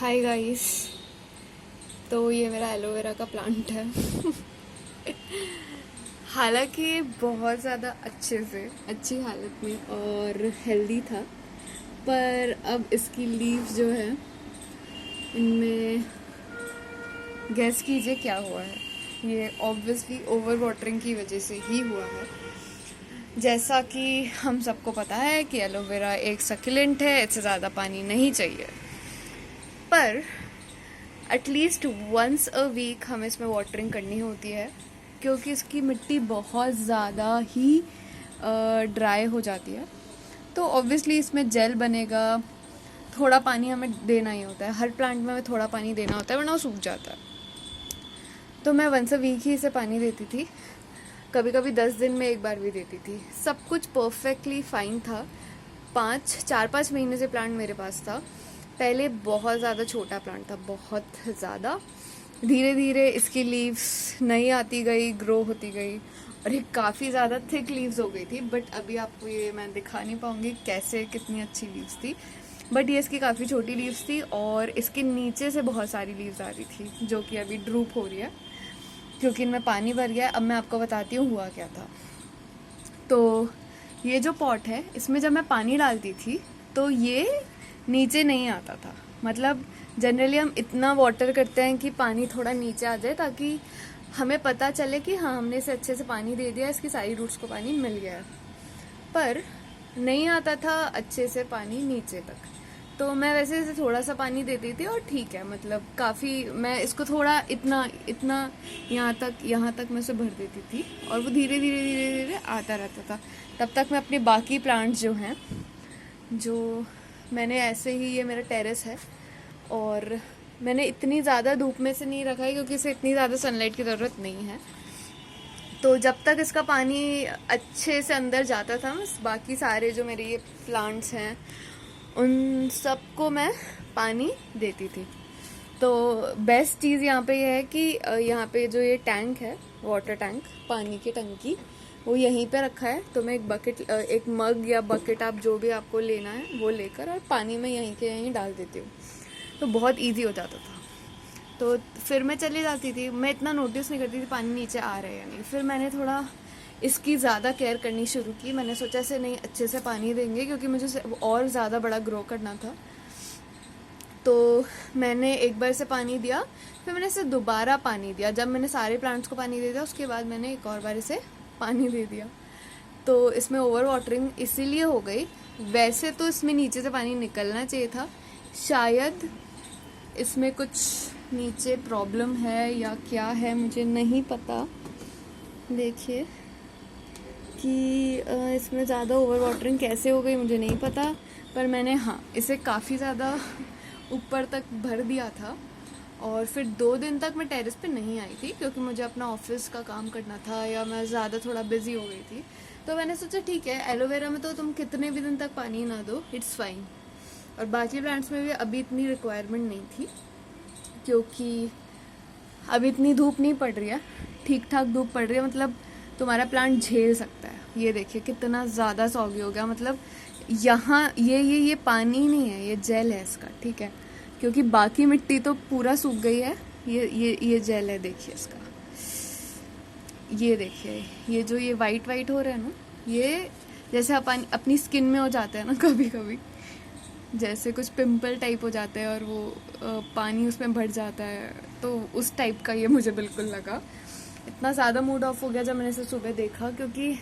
Hi guys. तो ये मेरा एलोवेरा का प्लांट है। हालांकि बहुत ज़्यादा अच्छे से अच्छी हालत में और हेल्दी था, पर अब इसकी लीव्स जो है इनमें गैस कीजिए क्या हुआ है। ये ऑब्वियसली ओवर वाटरिंग की वजह से ही हुआ है। जैसा कि हम सबको पता है कि एलोवेरा एक सकुलेंट है, इससे ज़्यादा पानी नहीं चाहिए, पर एटलीस्ट वंस अ वीक हमें इसमें वाटरिंग करनी होती है, क्योंकि इसकी मिट्टी बहुत ज़्यादा ही ड्राई हो जाती है। तो ऑब्वियसली इसमें जेल बनेगा, थोड़ा पानी हमें देना ही होता है। हर प्लांट में हमें थोड़ा पानी देना होता है, वरना वो सूख जाता है। तो मैं वंस अ वीक ही इसे पानी देती थी, कभी कभी 10 दिन में एक बार भी देती थी। सब कुछ परफेक्टली फाइन था। 4-5 महीने से प्लांट मेरे पास था। पहले बहुत ज़्यादा छोटा प्लांट था, बहुत ज़्यादा। धीरे धीरे इसकी लीव्स नई आती गई, ग्रो होती गई, और ये काफ़ी ज़्यादा थिक लीव्स हो गई थी। बट अभी आपको ये मैं दिखा नहीं पाऊँगी कैसे कितनी अच्छी लीव्स थी। बट ये इसकी काफ़ी छोटी लीव्स थी, और इसके नीचे से बहुत सारी लीव्स आ रही थी, जो कि अभी ड्रूप हो रही है क्योंकि इनमें पानी भर गया है। अब मैं आपको बताती हूँ हुआ क्या था। तो ये जो पॉट है, इसमें जब मैं पानी डालती थी तो ये नीचे नहीं आता था। मतलब जनरली हम इतना वाटर करते हैं कि पानी थोड़ा नीचे आ जाए, ताकि हमें पता चले कि हाँ, हमने इसे अच्छे से पानी दे दिया, इसकी सारी रूट्स को पानी मिल गया है। पर नहीं आता था अच्छे से पानी नीचे तक। तो मैं वैसे इसे थोड़ा सा पानी देती थी और ठीक है, मतलब काफ़ी मैं इसको थोड़ा इतना इतना यहाँ तक मैं इसे भर देती थी, और वो धीरे धीरे धीरे धीरे आता रहता था। तब तक मैं अपने बाकी प्लांट्स जो हैं, जो मैंने ऐसे ही, ये मेरा टेरेस है और मैंने इतनी ज़्यादा धूप में से नहीं रखा है क्योंकि इसे इतनी ज़्यादा सनलाइट की ज़रूरत नहीं है। तो जब तक इसका पानी अच्छे से अंदर जाता था, बाकी सारे जो मेरे ये प्लांट्स हैं उन सबको मैं पानी देती थी। तो बेस्ट चीज़ यहाँ पे ये है कि यहाँ पे जो ये टैंक है, वाटर टैंक, पानी की टंकी, वो यहीं पे रखा है। तो मैं एक बकेट, एक मग या बकेट, आप जो भी आपको लेना है वो लेकर, और पानी में यहीं के यहीं डाल देती हूँ। तो बहुत इजी हो जाता था। तो फिर मैं चली जाती थी, मैं इतना नोटिस नहीं करती थी पानी नीचे आ रहा है या नहीं। फिर मैंने थोड़ा इसकी ज़्यादा केयर करनी शुरू की। मैंने सोचा इसे नहीं, अच्छे से पानी देंगे, क्योंकि मुझे और ज़्यादा बड़ा ग्रो करना था। तो मैंने एक बार से पानी दिया, फिर मैंने इसे दोबारा पानी दिया। जब मैंने सारे प्लांट्स को पानी दे दिया, उसके बाद मैंने एक और बार इसे पानी दे दिया। तो इसमें ओवर वाटरिंग इसीलिए हो गई। वैसे तो इसमें नीचे से पानी निकलना चाहिए था। शायद इसमें कुछ नीचे प्रॉब्लम है या क्या है, मुझे नहीं पता। देखिए कि इसमें ज़्यादा ओवर वाटरिंग कैसे हो गई, मुझे नहीं पता। पर मैंने, हाँ, इसे काफ़ी ज़्यादा ऊपर तक भर दिया था। और फिर 2 दिन तक मैं टेरेस पे नहीं आई थी, क्योंकि मुझे अपना ऑफिस का काम करना था, या मैं ज़्यादा थोड़ा बिजी हो गई थी। तो मैंने सोचा ठीक है, एलोवेरा में तो तुम कितने भी दिन तक पानी ना दो, इट्स फाइन। और बाकी प्लांट्स में भी अभी इतनी रिक्वायरमेंट नहीं थी, क्योंकि अभी इतनी धूप नहीं पड़ रही है, ठीक ठाक धूप पड़ रही है। मतलब तुम्हारा प्लांट झेल सकता है। ये देखिए कितना ज़्यादा सॉगी हो गया। मतलब यहाँ ये पानी नहीं है, ये जेल है इसका, ठीक है, क्योंकि बाकी मिट्टी तो पूरा सूख गई है। ये जेल है, देखिए इसका। ये देखिए, ये जो ये वाइट वाइट हो रहा है ना, ये जैसे अपनी स्किन में हो जाता है ना कभी कभी, जैसे कुछ पिंपल टाइप हो जाते हैं और वो पानी उसमें भर जाता है, तो उस टाइप का ये मुझे बिल्कुल लगा। इतना ज़्यादा मूड ऑफ हो गया जब मैंने इसे सुबह देखा, क्योंकि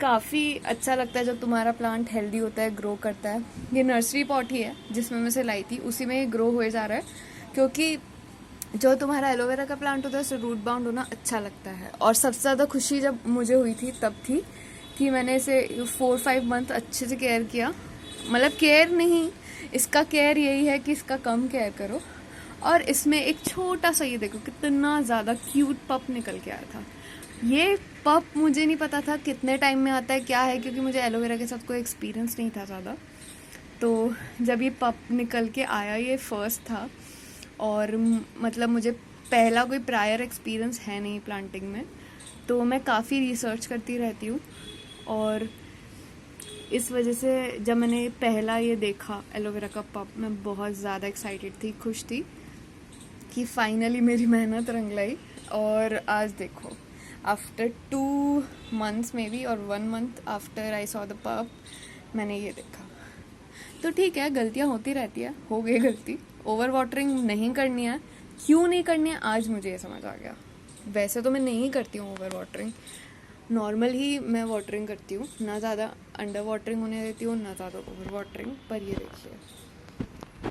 काफ़ी अच्छा लगता है जब तुम्हारा प्लांट हेल्दी होता है, ग्रो करता है। ये नर्सरी पॉट ही है जिसमें मैं इसे लाई थी, उसी में ये ग्रो हो जा रहा है। क्योंकि जो तुम्हारा एलोवेरा का प्लांट होता है उसे रूट बाउंड होना अच्छा लगता है। और सबसे ज़्यादा खुशी जब मुझे हुई थी तब थी कि मैंने इसे 4-5 मंथ अच्छे से केयर किया। मतलब केयर नहीं, इसका केयर यही है कि इसका कम केयर करो। और इसमें एक छोटा सा, ये देखो कितना ज़्यादा क्यूट पप निकल के आया था। ये पप मुझे नहीं पता था कितने टाइम में आता है, क्या है, क्योंकि मुझे एलोवेरा के साथ कोई एक्सपीरियंस नहीं था ज़्यादा। तो जब ये पप निकल के आया, ये फर्स्ट था। और मतलब मुझे पहला कोई प्रायर एक्सपीरियंस है नहीं प्लांटिंग में, तो मैं काफ़ी रिसर्च करती रहती हूँ। और इस वजह से जब मैंने पहला ये देखा एलोवेरा का पप, मैं बहुत ज़्यादा एक्साइटेड थी, खुश थी कि फाइनली मेरी मेहनत रंग लाई। और आज देखो, आफ्टर 2 months मे बी, और 1 month after I saw the पप, मैंने ये देखा। तो ठीक है, गलतियाँ होती रहती है, हो गई गलती। ओवर वाटरिंग नहीं करनी है। क्यों नहीं करनी है आज मुझे ये समझ आ गया। वैसे तो मैं नहीं करती हूँ ओवर वाटरिंग, नॉर्मल ही मैं वाटरिंग करती हूँ, ना ज़्यादा अंडर वाटरिंग होने देती हूँ, ना ज़्यादा ओवर वाटरिंग। पर ये देखिए,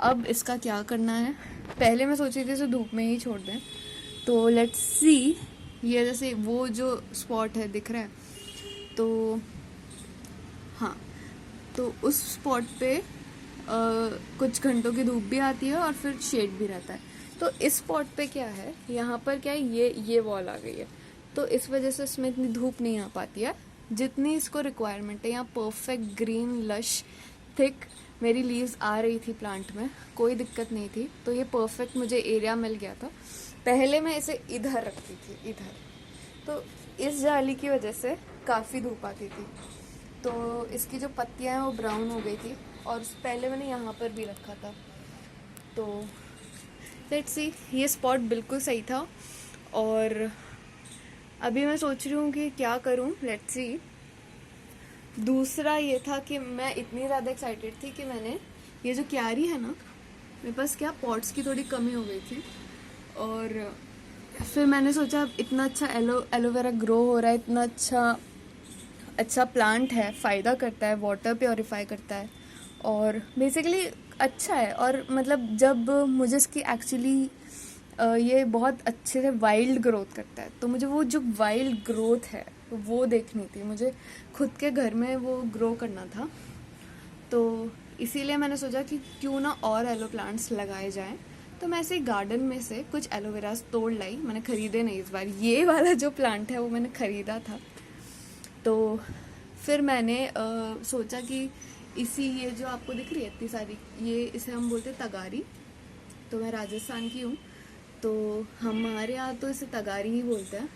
अब इसका क्या करना है। पहले मैं सोची थी इसे धूप में ही छोड़ दें, तो लेट्स सी। ये जैसे वो जो स्पॉट है दिख रहा है, तो हाँ, तो उस स्पॉट पे कुछ घंटों की धूप भी आती है और फिर शेड भी रहता है। तो इस स्पॉट पे क्या है, यहाँ पर क्या है, ये वॉल आ गई है, तो इस वजह से इसमें इतनी धूप नहीं आ पाती है जितनी इसको रिक्वायरमेंट है। यहाँ परफेक्ट ग्रीन लश थिक मेरी लीव्स आ रही थी प्लांट में, कोई दिक्कत नहीं थी। तो ये परफेक्ट मुझे एरिया मिल गया था। पहले मैं इसे इधर रखती थी, इधर, तो इस जाली की वजह से काफ़ी धूप आती थी, तो इसकी जो पत्तियां हैं वो ब्राउन हो गई थी। और पहले मैंने यहाँ पर भी रखा था, तो लेट्स सी, ये स्पॉट बिल्कुल सही था। और अभी मैं सोच रही हूँ कि क्या करूँ, लेट्स सी। दूसरा ये था कि मैं इतनी ज़्यादा एक्साइटेड थी कि मैंने ये जो क्यारी है ना, मेरे पास क्या पॉट्स की थोड़ी कमी हो गई थी, और फिर मैंने सोचा अब इतना अच्छा एलोवेरा ग्रो हो रहा है, इतना अच्छा प्लांट है, फ़ायदा करता है, वाटर प्योरीफाई करता है, और बेसिकली अच्छा है। और मतलब जब मुझे इसकी एक्चुअली ये बहुत अच्छे से वाइल्ड ग्रोथ करता है, तो मुझे वो जो वाइल्ड ग्रोथ है वो देखनी थी, मुझे खुद के घर में वो ग्रो करना था। तो इसीलिए मैंने सोचा कि क्यों ना और एलो प्लांट्स लगाए जाएं। तो मैं ऐसे गार्डन में से कुछ एलोवेरास तोड़ लाई, मैंने ख़रीदे नहीं इस बार। ये वाला जो प्लांट है वो मैंने ख़रीदा था। तो फिर मैंने सोचा कि ये जो आपको दिख रही है इतनी सारी, ये इसे हम बोलते हैं तगारी। तो मैं राजस्थान की हूँ, तो हमारे यहाँ तो इसे तगारी ही बोलते हैं।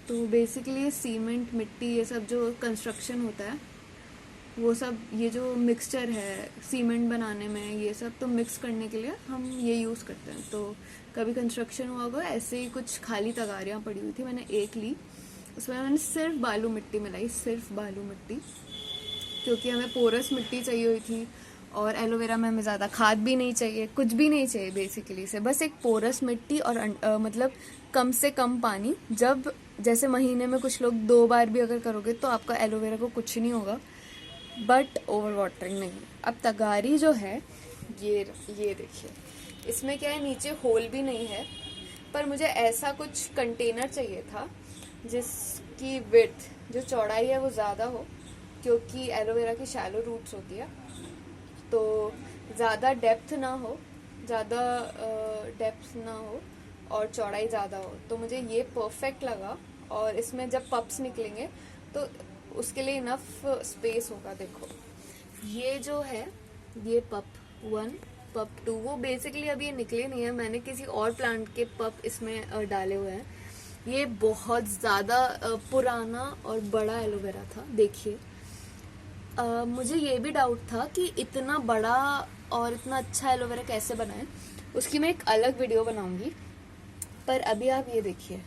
तो बेसिकली सीमेंट, मिट्टी, ये सब जो कंस्ट्रक्शन होता है, वो सब, ये जो मिक्सचर है सीमेंट बनाने में, ये सब तो मिक्स करने के लिए हम ये यूज़ करते हैं। तो कभी कंस्ट्रक्शन हुआ होगा, ऐसे ही कुछ खाली तगारियाँ पड़ी हुई थी, मैंने एक ली, उसमें मैंने सिर्फ बालू मिट्टी मिलाई, सिर्फ बालू मिट्टी, क्योंकि हमें पोरस मिट्टी चाहिए हुई थी। और एलोवेरा में हमें ज़्यादा खाद भी नहीं चाहिए, कुछ भी नहीं चाहिए बेसिकली से, बस एक पोरस मिट्टी और मतलब कम से कम पानी। जब जैसे महीने में कुछ लोग 2 बार भी अगर करोगे तो आपका एलोवेरा को कुछ नहीं होगा, बट ओवर वाटरिंग नहीं। अब तगारी जो है, ये देखिए, इसमें क्या है, नीचे होल भी नहीं है, पर मुझे ऐसा कुछ कंटेनर चाहिए था जिसकी विड्थ, जो चौड़ाई है वो ज़्यादा हो, क्योंकि एलोवेरा की शैलो रूट्स होती है, तो ज़्यादा डेप्थ ना हो, ज़्यादा डेप्थ ना हो और चौड़ाई ज़्यादा हो। तो मुझे ये परफेक्ट लगा, और इसमें जब पप्स निकलेंगे तो उसके लिए इनफ स्पेस होगा। देखो, ये जो है, ये पप 1, पप 2, वो बेसिकली अभी ये निकले नहीं है, मैंने किसी और प्लांट के पप इसमें डाले हुए हैं। ये बहुत ज़्यादा पुराना और बड़ा एलोवेरा था। देखिए, मुझे ये भी डाउट था कि इतना बड़ा और इतना अच्छा एलोवेरा कैसे बनाएं, उसकी मैं एक अलग वीडियो बनाऊंगी। पर अभी आप ये देखिए,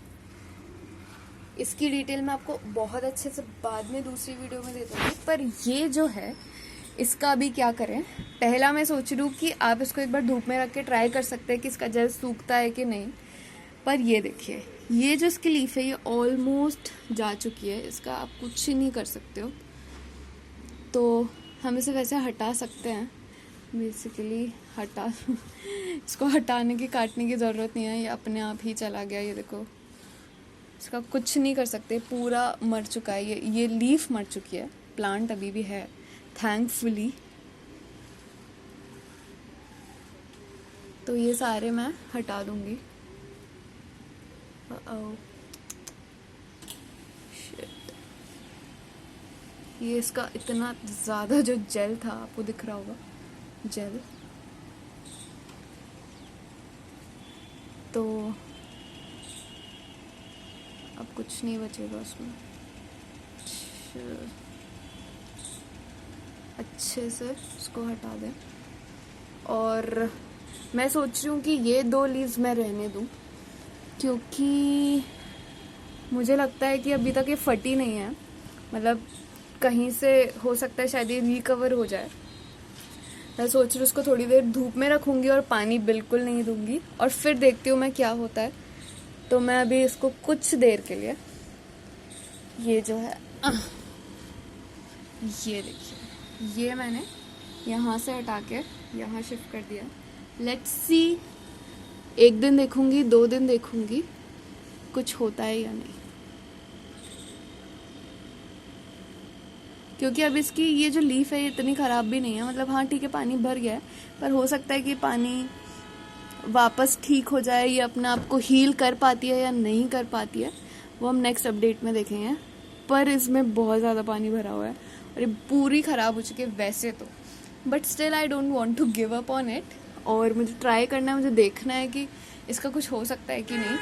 इसकी डिटेल मैं आपको बहुत अच्छे से बाद में दूसरी वीडियो में दे दूँगी। पर ये जो है, इसका अभी क्या करें। पहला मैं सोच रही हूँ कि आप इसको एक बार धूप में रख के ट्राई कर सकते हैं कि इसका जल सूखता है कि नहीं। पर ये देखिए, ये जो इसकी लीफ है, ये ऑलमोस्ट जा चुकी है, इसका आप कुछ ही नहीं कर सकते हो। तो हम इसे वैसे हटा सकते हैं, बेसिकली इसको हटाने की, काटने की ज़रूरत नहीं है, ये अपने आप ही चला गया। ये देखो, इसका कुछ नहीं कर सकते, पूरा मर चुका है। ये लीफ मर चुकी है, प्लांट अभी भी है थैंकफुली। तो ये सारे मैं हटा दूंगी। शिट, ये इसका इतना ज़्यादा जो जेल था, आपको दिख रहा होगा जेल, तो अब कुछ नहीं बचेगा उसमें। अच्छे से इसको हटा दें। और मैं सोच रही हूँ कि ये 2 लीव्स मैं रहने दूँ, क्योंकि मुझे लगता है कि अभी तक ये फटी नहीं है, मतलब कहीं से हो सकता है शायद ये रिकवर हो जाए। मैं सोच रही हूँ उसको थोड़ी देर धूप में रखूँगी और पानी बिल्कुल नहीं दूंगी, और फिर देखती हूँ मैं क्या होता है। तो मैं अभी इसको कुछ देर के लिए, ये जो है ये देखिए, ये मैंने यहाँ से हटा के यहाँ शिफ्ट कर दिया। लेट्स सी, 1 दिन देखूंगी, 2 दिन देखूंगी कुछ होता है या नहीं, क्योंकि अब इसकी ये जो लीफ है ये इतनी ख़राब भी नहीं है। मतलब हाँ ठीक है, पानी भर गया है, पर हो सकता है कि पानी वापस ठीक हो जाए, ये अपने आप को हील कर पाती है या नहीं कर पाती है, वो हम नेक्स्ट अपडेट में देखेंगे। पर इसमें बहुत ज़्यादा पानी भरा हुआ है और ये पूरी ख़राब हो चुकी है वैसे तो, but still I don't want to give up on it. और मुझे ट्राई करना है, मुझे देखना है कि इसका कुछ हो सकता है कि नहीं।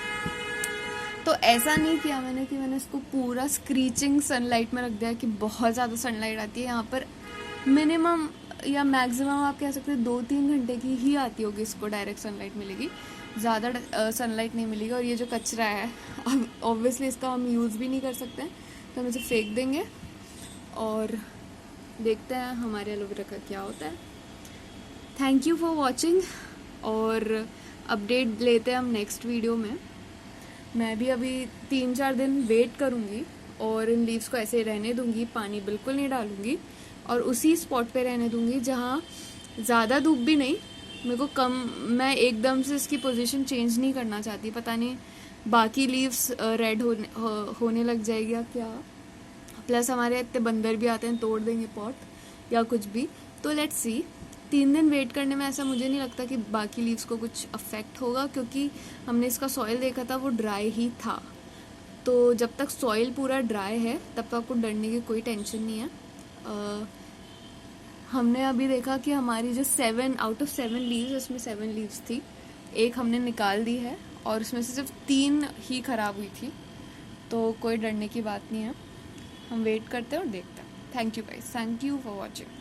तो ऐसा नहीं किया मैंने कि मैंने इसको पूरा स्क्रीचिंग सनलाइट में रख दिया कि बहुत ज़्यादा सनलाइट आती है। यहाँ पर मिनिमम या मैक्सिमम आप कह सकते हैं 2-3 घंटे की ही आती होगी, इसको डायरेक्ट सनलाइट मिलेगी, ज़्यादा सनलाइट नहीं मिलेगी। और ये जो कचरा है, अब ऑब्वियसली इसका हम यूज़ भी नहीं कर सकते हैं, तो हम इसे फेंक देंगे और देखते हैं हमारे एलोवेरा का क्या होता है। थैंक यू फॉर वॉचिंग, और अपडेट लेते हैं हम नेक्स्ट वीडियो में। मैं भी अभी 3-4 दिन वेट करूँगी और इन लीव्स को ऐसे रहने दूँगी, पानी बिल्कुल नहीं डालूँगी, और उसी स्पॉट पे रहने दूँगी जहाँ ज़्यादा धूप भी नहीं, मेरे को कम, मैं एकदम से इसकी पोजीशन चेंज नहीं करना चाहती। पता नहीं बाकी लीव्स रेड होने लग जाएगी या क्या, प्लस हमारे इतने बंदर भी आते हैं, तोड़ देंगे पॉट या कुछ भी। तो लेट्स सी, 3 दिन वेट करने में ऐसा मुझे नहीं लगता कि बाकी लीव्स को कुछ अफेक्ट होगा, क्योंकि हमने इसका सॉइल देखा था वो ड्राई ही था। तो जब तक सॉइल पूरा ड्राई है तब तक आपको डरने की कोई टेंशन नहीं है। हमने अभी देखा कि हमारी जो 7 आउट ऑफ 7 लीव्स, उसमें 7 लीव्स थी, 1 हमने निकाल दी है और उसमें से सिर्फ 3 ही ख़राब हुई थी। तो कोई डरने की बात नहीं है, हम वेट करते हैं और देखते हैं। Thank you guys, thank you for watching.